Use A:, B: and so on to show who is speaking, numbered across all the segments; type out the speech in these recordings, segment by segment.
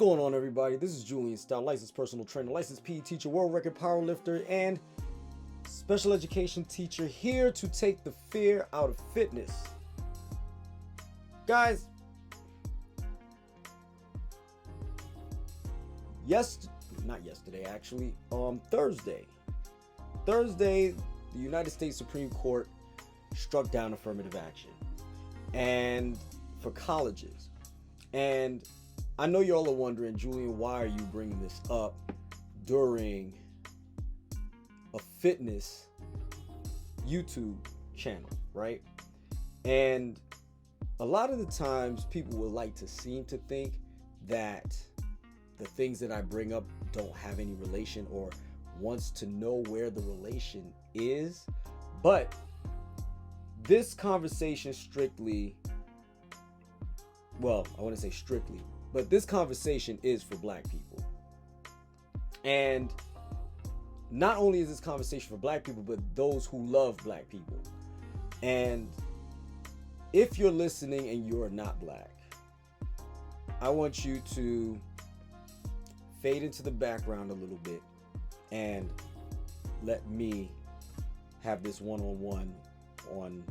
A: going on, everybody? This is Julien Stoutt, licensed personal trainer, licensed PE teacher, world record powerlifter, and special education teacher, here to take the fear out of fitness. Guys, Thursday, the United States Supreme Court struck down affirmative action and for colleges. And I know y'all are wondering, Julien, why are you bringing this up during a fitness YouTube channel, right? And a lot of the times people would like to seem to think that the things that I bring up don't have any relation or wants to know where the relation is. But this conversation but this conversation is for Black people. And not only is this conversation for Black people, but those who love Black people. And if you're listening and you're not Black, I want you to fade into the background a little bit and let me have this one-on-one on,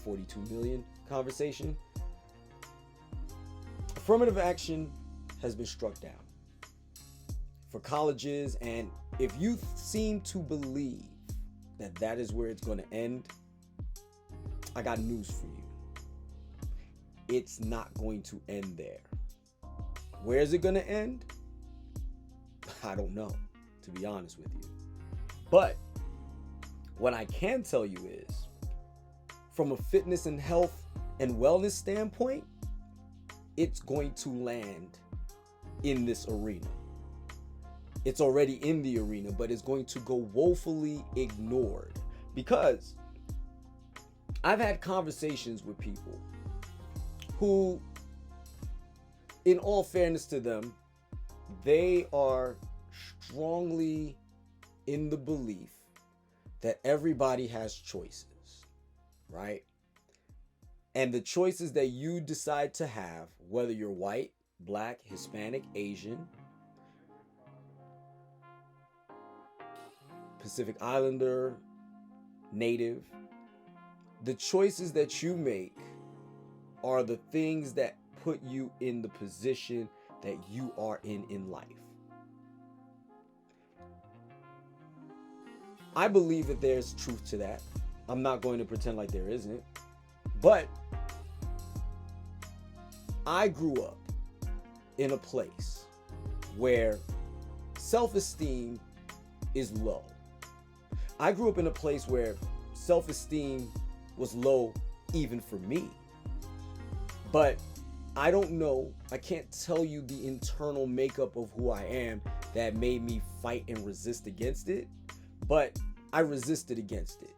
A: 42 million conversation. Affirmative action has been struck down for colleges, and if you seem to believe that that is where it's going to end, I got news for you. It's not going to end there. Where is it going to end? I don't know, to be honest with you. But what I can tell you is, from a fitness and health and wellness standpoint, it's going to land in this arena. It's already in the arena, but it's going to go woefully ignored, because I've had conversations with people who, in all fairness to them, they are strongly in the belief that everybody has choices, right? And the choices that you decide to have, whether you're white, Black, Hispanic, Asian, Pacific Islander, Native, the choices that you make are the things that put you in the position that you are in life. I believe that there's truth to that. I'm not going to pretend like there isn't. But I grew up in a place where self-esteem is low. I grew up in a place where self-esteem was low even for me. But I don't know, I can't tell you the internal makeup of who I am that made me fight and resist against it, but I resisted against it.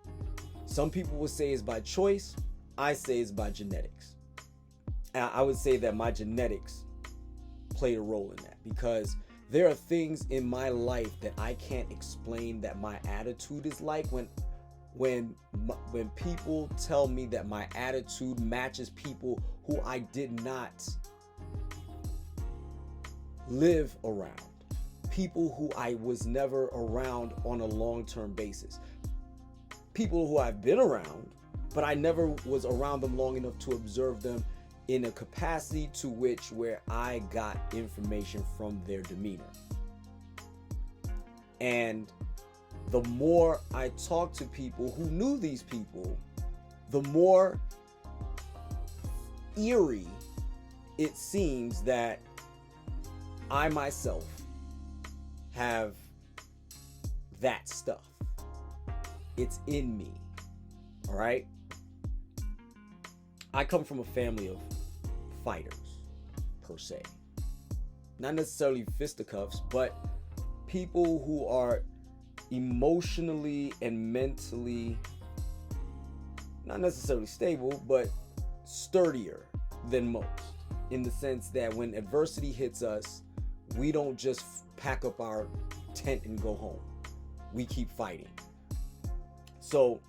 A: Some people would say it's by choice. I say it's by genetics. I would say that my genetics played a role in that, because there are things in my life that I can't explain that my attitude is like. When people tell me that my attitude matches people who I did not live around, people who I was never around on a long-term basis, people who I've been around, but I never was around them long enough to observe them in a capacity to which where I got information from their demeanor. And the more I talked to people who knew these people, the more eerie it seems that I myself have that stuff. It's in me, all right? I come from a family of fighters, per se. Not necessarily fisticuffs, but people who are emotionally and mentally not necessarily stable, but sturdier than most, in the sense that when adversity hits us, we don't just pack up our tent and go home. We keep fighting. So,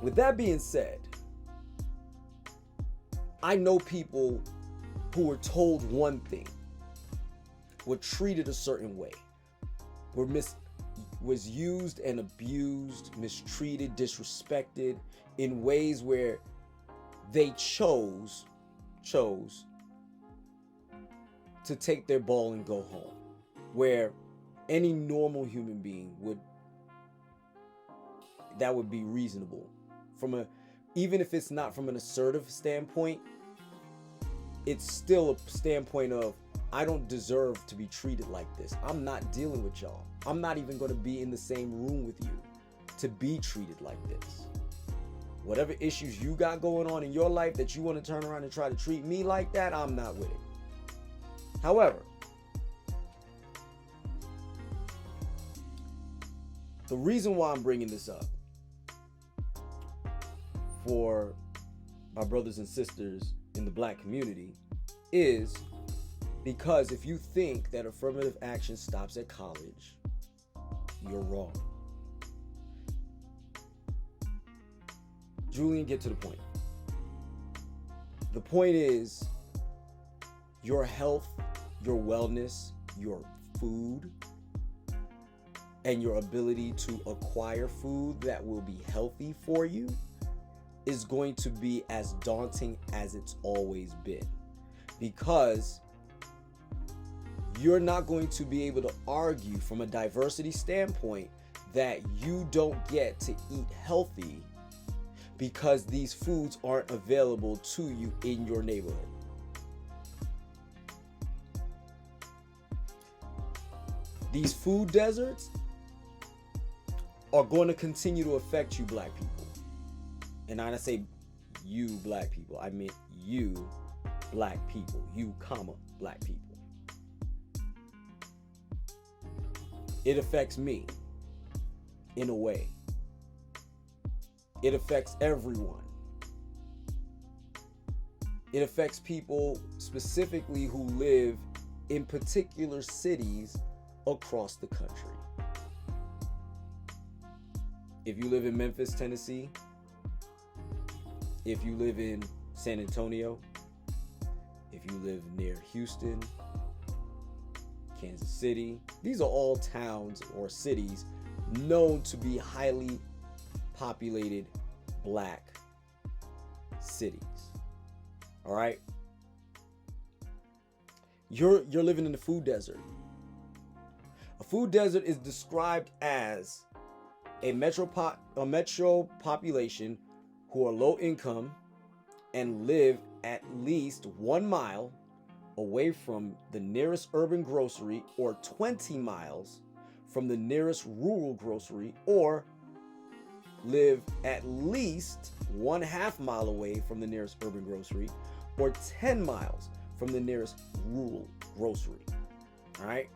A: with that being said, I know people who were told one thing, were treated a certain way, was used and abused, mistreated, disrespected in ways where they chose to take their ball and go home, where any normal human being would be reasonable even if it's not from an assertive standpoint, it's still a standpoint of, I don't deserve to be treated like this. I'm not dealing with y'all. I'm not even going to be in the same room with you to be treated like this. Whatever issues you got going on in your life that you want to turn around and try to treat me like that, I'm not with it. However, the reason why I'm bringing this up for my brothers and sisters in the Black community is because if you think that affirmative action stops at college, you're wrong. Julien, get to the point. The point is your health, your wellness, your food, and your ability to acquire food that will be healthy for you is going to be as daunting as it's always been, because you're not going to be able to argue from a diversity standpoint that you don't get to eat healthy because these foods aren't available to you in your neighborhood. These food deserts are going to continue to affect you, Black people. And I say you, Black people. I meant you, Black people. You, Black people. It affects me in a way. It affects everyone. It affects people specifically who live in particular cities across the country. If you live in Memphis, Tennessee, if you live in San Antonio, if you live near Houston, Kansas City, these are all towns or cities known to be highly populated Black cities. All right? You're living in the food desert. A food desert is described as a metro population who are low income and live at least 1 mile away from the nearest urban grocery, or 20 miles from the nearest rural grocery, or live at least 1/2 mile away from the nearest urban grocery, or 10 miles from the nearest rural grocery. All right?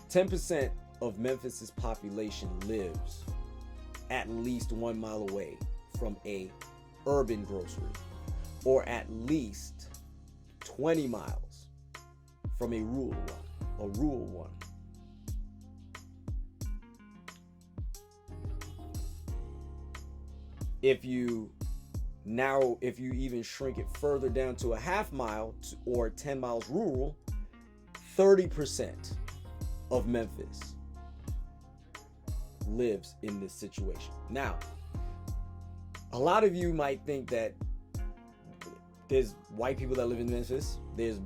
A: 10% of Memphis's population lives at least 1 mile away from a urban grocery, or at least 20 miles from a rural one. If you even shrink it further down to 1/2 mile or 10 miles rural, 30% of Memphis lives in this situation. Now, a lot of you might think that there's white people that live in Memphis, there's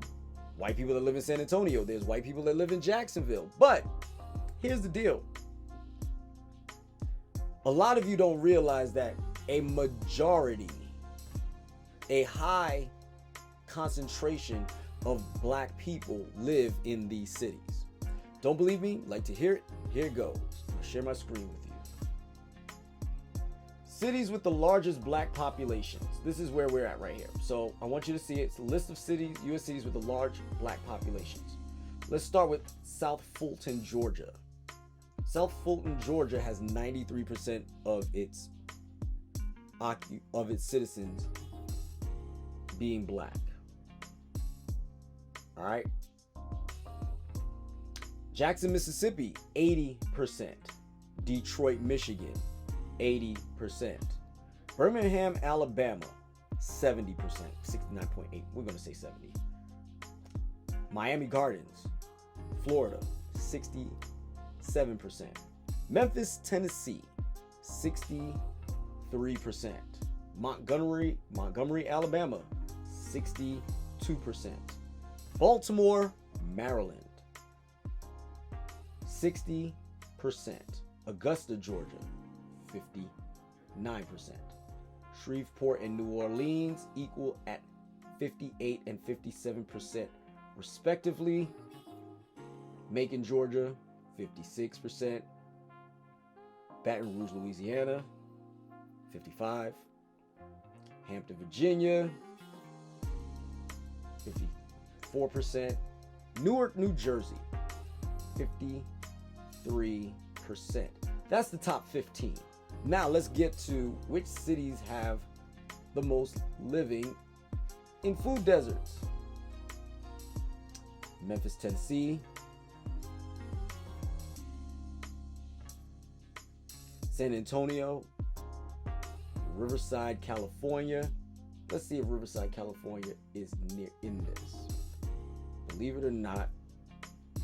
A: white people that live in San Antonio, there's white people that live in Jacksonville. But here's the deal. A lot of you don't realize that a majority, a high concentration of Black people live in these cities. Don't believe me? Like to hear it? Here it goes. I'm gonna share my screen with you. Cities with the largest Black populations. This is where we're at right here. So I want you to see it. It's a list of cities, U.S. cities with the large Black populations. Let's start with South Fulton, Georgia. South Fulton, Georgia has 93% of its citizens being Black. All right. Jackson, Mississippi, 80%. Detroit, Michigan, 80%. Birmingham, Alabama, 70%, 69.8. We're going to say 70. Miami Gardens, Florida, 67%. Memphis, Tennessee, 63%. Montgomery, Alabama, 62%. Baltimore, Maryland, 60%. Augusta, Georgia, 59%. Shreveport and New Orleans equal at 58 and 57% respectively. Macon, Georgia, 56%. Baton Rouge, Louisiana, 55%. Hampton, Virginia, 54%. Newark, New Jersey, 53%. That's the top 15. Now let's get to which cities have the most living in food deserts. Memphis, Tennessee. San Antonio. Riverside, California. Let's see if Riverside, California is in this. Believe it or not,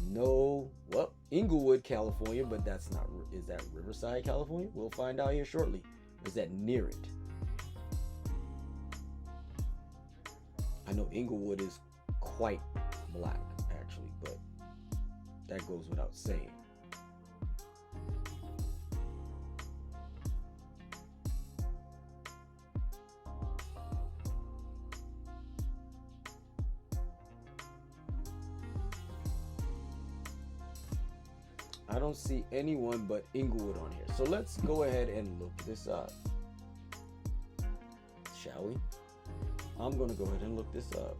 A: no. Well, Inglewood, California, but that's not. Is that Riverside, California? We'll find out here shortly. Is that near it? I know Inglewood is quite black, actually, but that goes without saying. I don't see anyone but Inglewood on here. So let's go ahead and look this up. Shall we? I'm going to go ahead and look this up.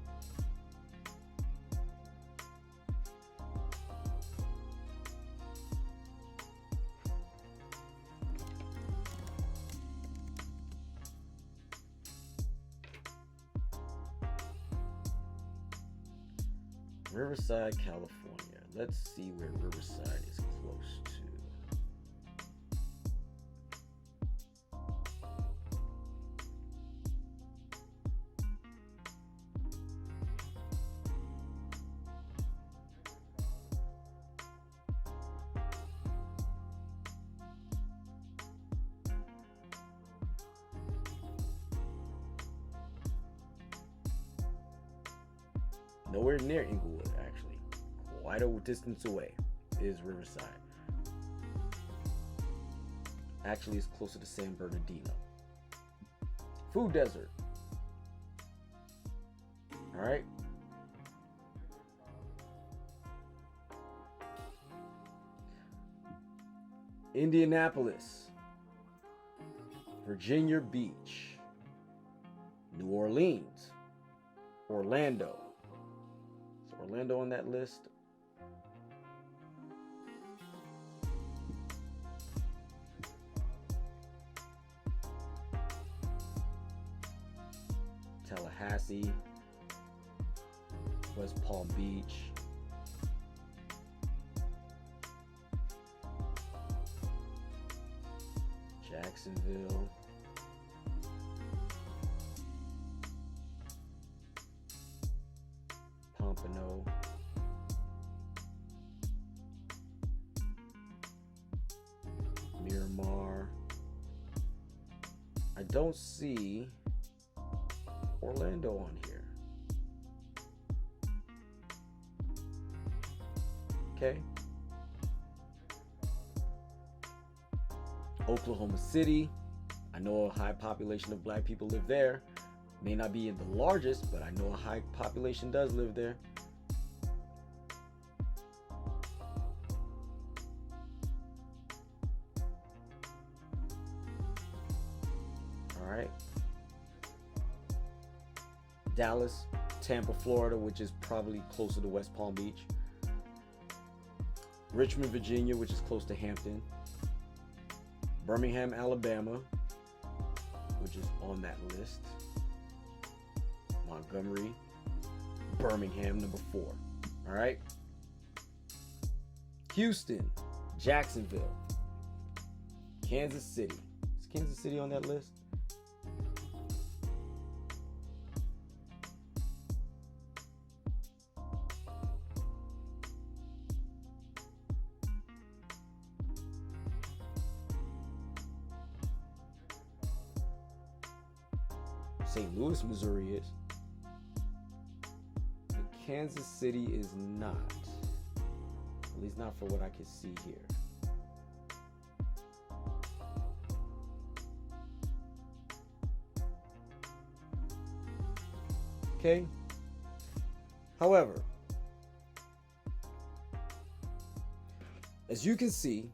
A: Riverside, California. Let's see where Riverside is close to. Nowhere near Inglewood, actually. Quite a distance away is Riverside. Actually, it's closer to San Bernardino. Food desert. All right. Indianapolis, Virginia Beach, New Orleans, Orlando. Is Orlando on that list? Tallahassee, West Palm Beach, Jacksonville, Pompano, Miramar. I don't see Orlando on here. Okay. Oklahoma City. I know a high population of black people live there. May not be the largest, but I know a high population does live there. All right. Dallas, Tampa, Florida, which is probably closer to West Palm Beach. Richmond, Virginia, which is close to Hampton. Birmingham, Alabama, which is on that list. Montgomery, Birmingham, number 4. All right. Houston, Jacksonville, Kansas City. Is Kansas City on that list? St. Louis, Missouri is. But Kansas City is not. At least not for what I can see here. Okay. However, as you can see,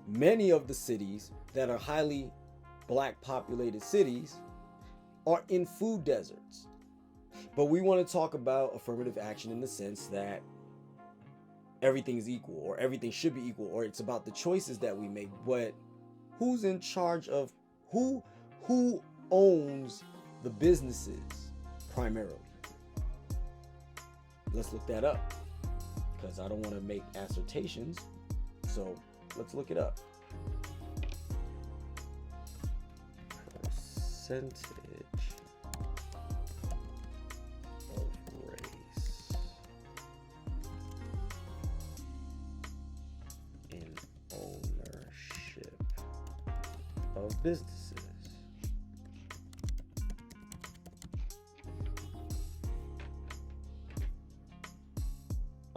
A: many of the cities that are highly black populated cities are in food deserts. But we want to talk about affirmative action in the sense that everything is equal, or everything should be equal, or it's about the choices that we make. But who's in charge of who owns the businesses primarily? Let's look that up, because I don't want to make assertions, so let's look it up. Percentage of race in ownership of businesses.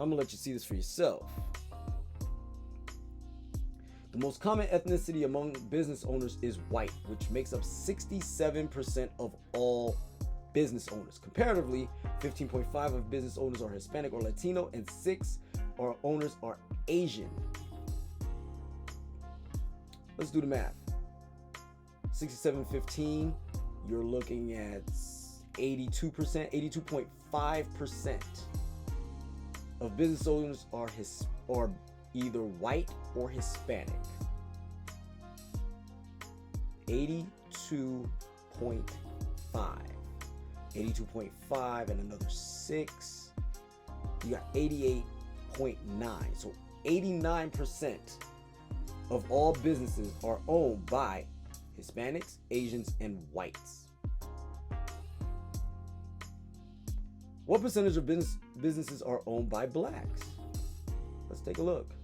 A: I'm gonna let you see this for yourself. The most common ethnicity among business owners is white, which makes up 67% of all business owners. Comparatively, 15.5% of business owners are Hispanic or Latino, and 6% of owners are Asian. Let's do the math. 67-15, you're looking at 82%, 82.5% of business owners are either white or Hispanic. 82.5. 82.5 and another 6. You got 88.9. So 89% of all businesses are owned by Hispanics, Asians, and whites. What percentage of businesses are owned by blacks? Let's take a look.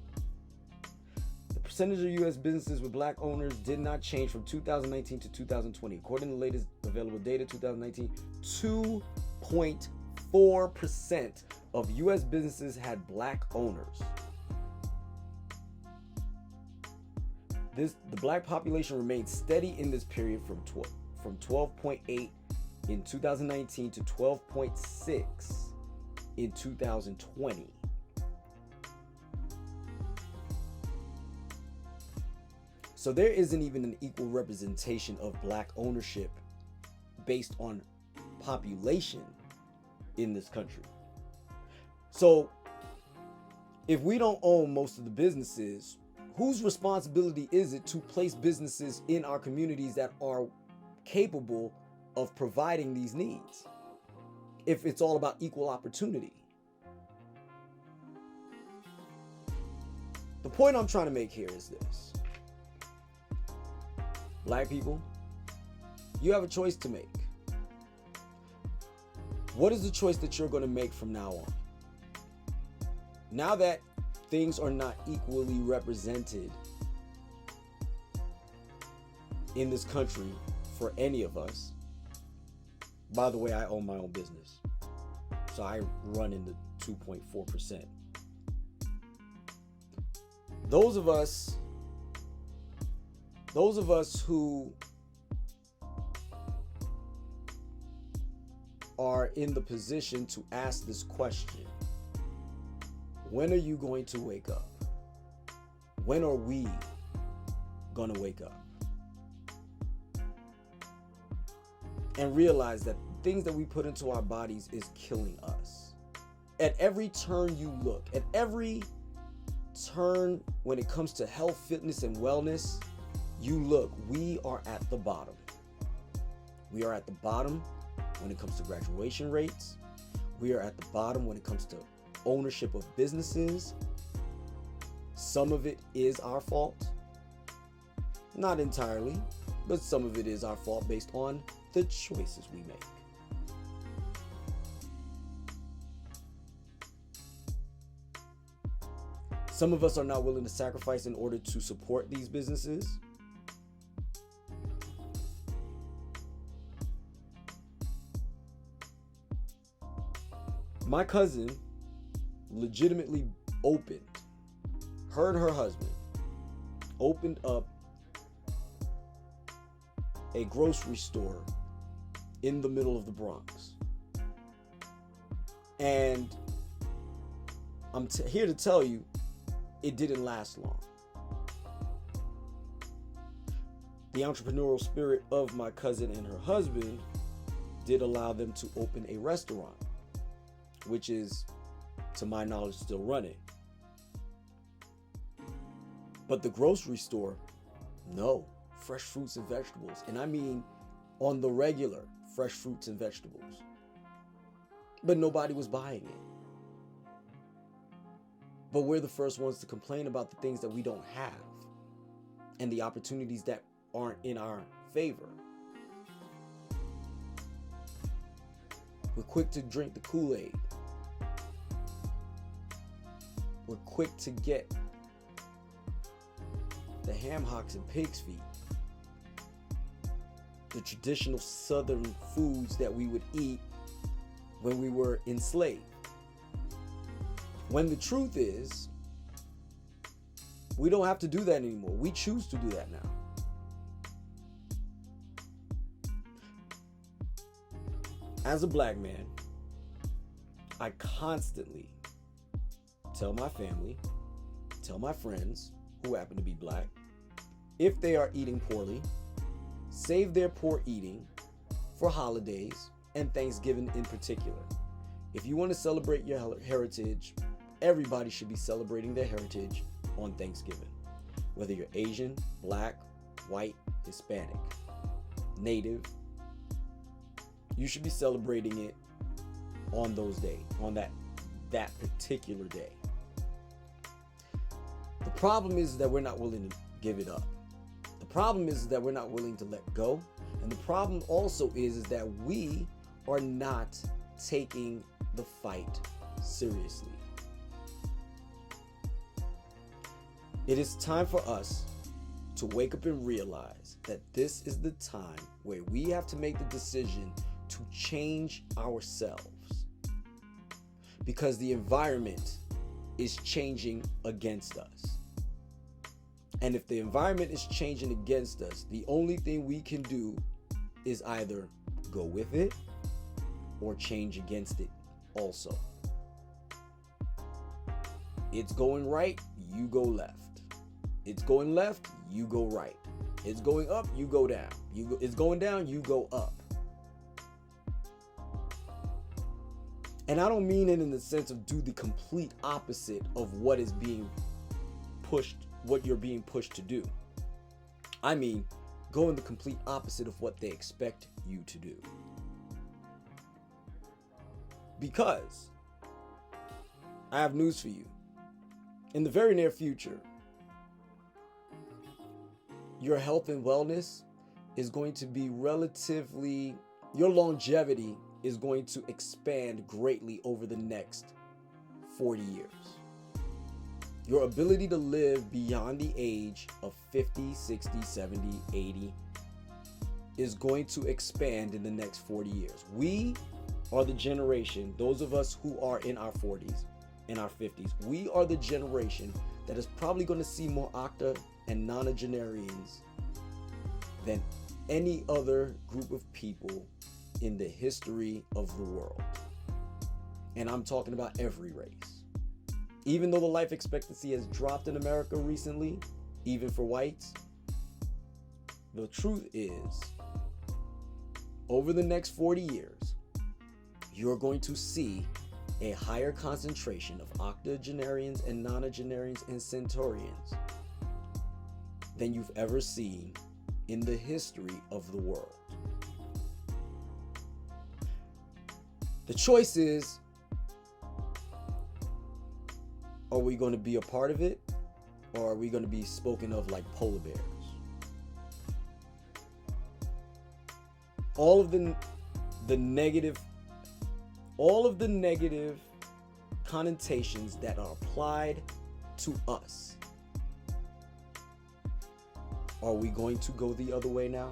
A: The percentage of U.S. businesses with black owners did not change from 2019 to 2020. According to the latest available data, 2019, 2.4% of U.S. businesses had black owners. The black population remained steady in this period from 12.8 in 2019 to 12.6 in 2020. So there isn't even an equal representation of black ownership based on population in this country. So if we don't own most of the businesses, whose responsibility is it to place businesses in our communities that are capable of providing these needs, if it's all about equal opportunity? The point I'm trying to make here is this. Black people, you have a choice to make. What is the choice that you're going to make from now on? Now that things are not equally represented in this country for any of us. By the way, I own my own business, so I run in the 2.4%. Those of us who are in the position to ask this question, when are you going to wake up? When are we going to wake up and realize that things that we put into our bodies is killing us? At every turn you look, at every turn when it comes to health, fitness, and wellness, you look, we are at the bottom. We are at the bottom when it comes to graduation rates. We are at the bottom when it comes to ownership of businesses. Some of it is our fault. Not entirely, but some of it is our fault based on the choices we make. Some of us are not willing to sacrifice in order to support these businesses. My cousin legitimately opened, her and her husband opened up a grocery store in the middle of the Bronx. And I'm here to tell you, it didn't last long. The entrepreneurial spirit of my cousin and her husband did allow them to open a restaurant, which is, to my knowledge, still running. But the grocery store, no, fresh fruits and vegetables. And I mean on the regular, fresh fruits and vegetables. But nobody was buying it. But we're the first ones to complain about the things that we don't have and the opportunities that aren't in our favor. We're quick to drink the Kool-Aid. We're quick to get the ham hocks and pig's feet, the traditional southern foods that we would eat when we were enslaved. When the truth is, we don't have to do that anymore. We choose to do that now. As a black man, I constantly tell my family, tell my friends who happen to be black, if they are eating poorly, save their poor eating for holidays and Thanksgiving in particular. If you want to celebrate your heritage, everybody should be celebrating their heritage on Thanksgiving. Whether you're Asian, black, white, Hispanic, Native, you should be celebrating it on those days, on that particular day. The problem is that we're not willing to give it up. The problem is that we're not willing to let go. And the problem also is that we are not taking the fight seriously. It is time for us to wake up and realize that this is the time where we have to make the decision to change ourselves, because the environment is changing against us. And if the environment is changing against us, the only thing we can do is either go with it or change against it also. It's going right, you go left. It's going left, you go right. It's going up, you go down. It's going down, you go up. And I don't mean it in the sense of do the complete opposite of what is being pushed, what you're being pushed to do. I mean, go in the complete opposite of what they expect you to do. Because I have news for you. In the very near future, your health and wellness is going to be relatively, your longevity is going to expand greatly over the next 40 years. Your ability to live beyond the age of 50, 60, 70, 80 is going to expand in the next 40 years. We are the generation, those of us who are in our 40s, in our 50s, we are the generation that is probably going to see more octa and nonagenarians than any other group of people in the history of the world. And I'm talking about every race. Even though the life expectancy has dropped in America recently, even for whites, the truth is, over the next 40 years, you're going to see a higher concentration of octogenarians and nonagenarians and centurions than you've ever seen in the history of the world. The choice is, are we going to be a part of it, or are we going to be spoken of like polar bears? All of the negative connotations that are applied to us, are we going to go the other way now?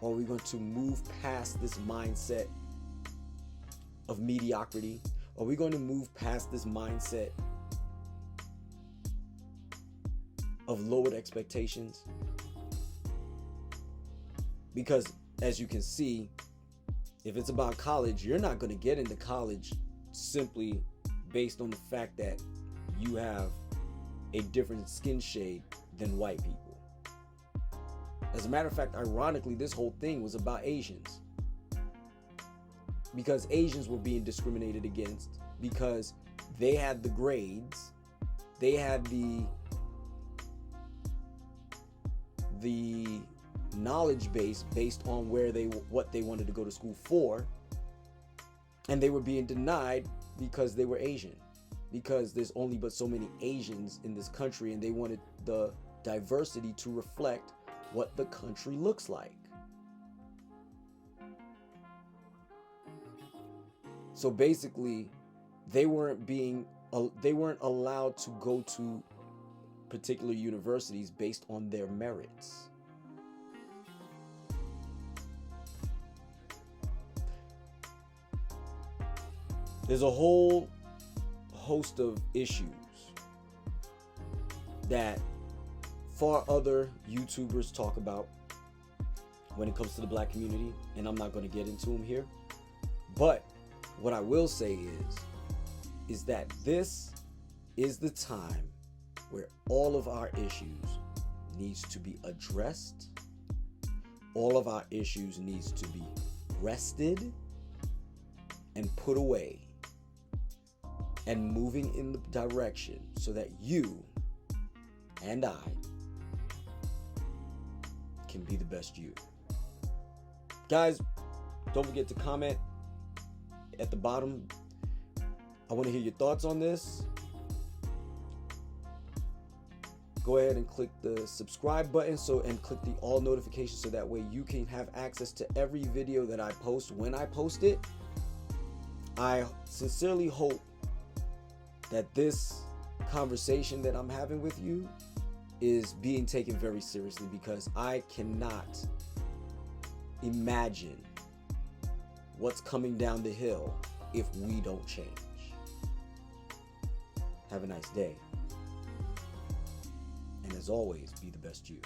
A: Or are we going to move past this mindset of mediocrity? Are we going to move past this mindset of lowered expectations? Because as you can see, if it's about college, you're not going to get into college simply based on the fact that you have a different skin shade than white people. As a matter of fact, ironically, this whole thing was about Asians. Because Asians were being discriminated against because they had the grades, they had the knowledge base based on what they wanted to go to school for, and they were being denied because they were Asian, because there's only but so many Asians in this country, and they wanted the diversity to reflect what the country looks like. So basically, they weren't allowed to go to particular universities based on their merits. There's a whole host of issues that far other YouTubers talk about when it comes to the black community, and I'm not going to get into them here. But what I will say is that this is the time where all of our issues needs to be addressed. All of our issues needs to be rested and put away and moving in the direction so that you and I can be the best you. Guys, don't forget to comment at the bottom. I want to hear your thoughts on this. Go ahead and click the subscribe button and click the all notifications so that way you can have access to every video that I post when I post it. I sincerely hope that this conversation that I'm having with you is being taken very seriously, because I cannot imagine what's coming down the hill if we don't change. Have a nice day. And as always, be the best you.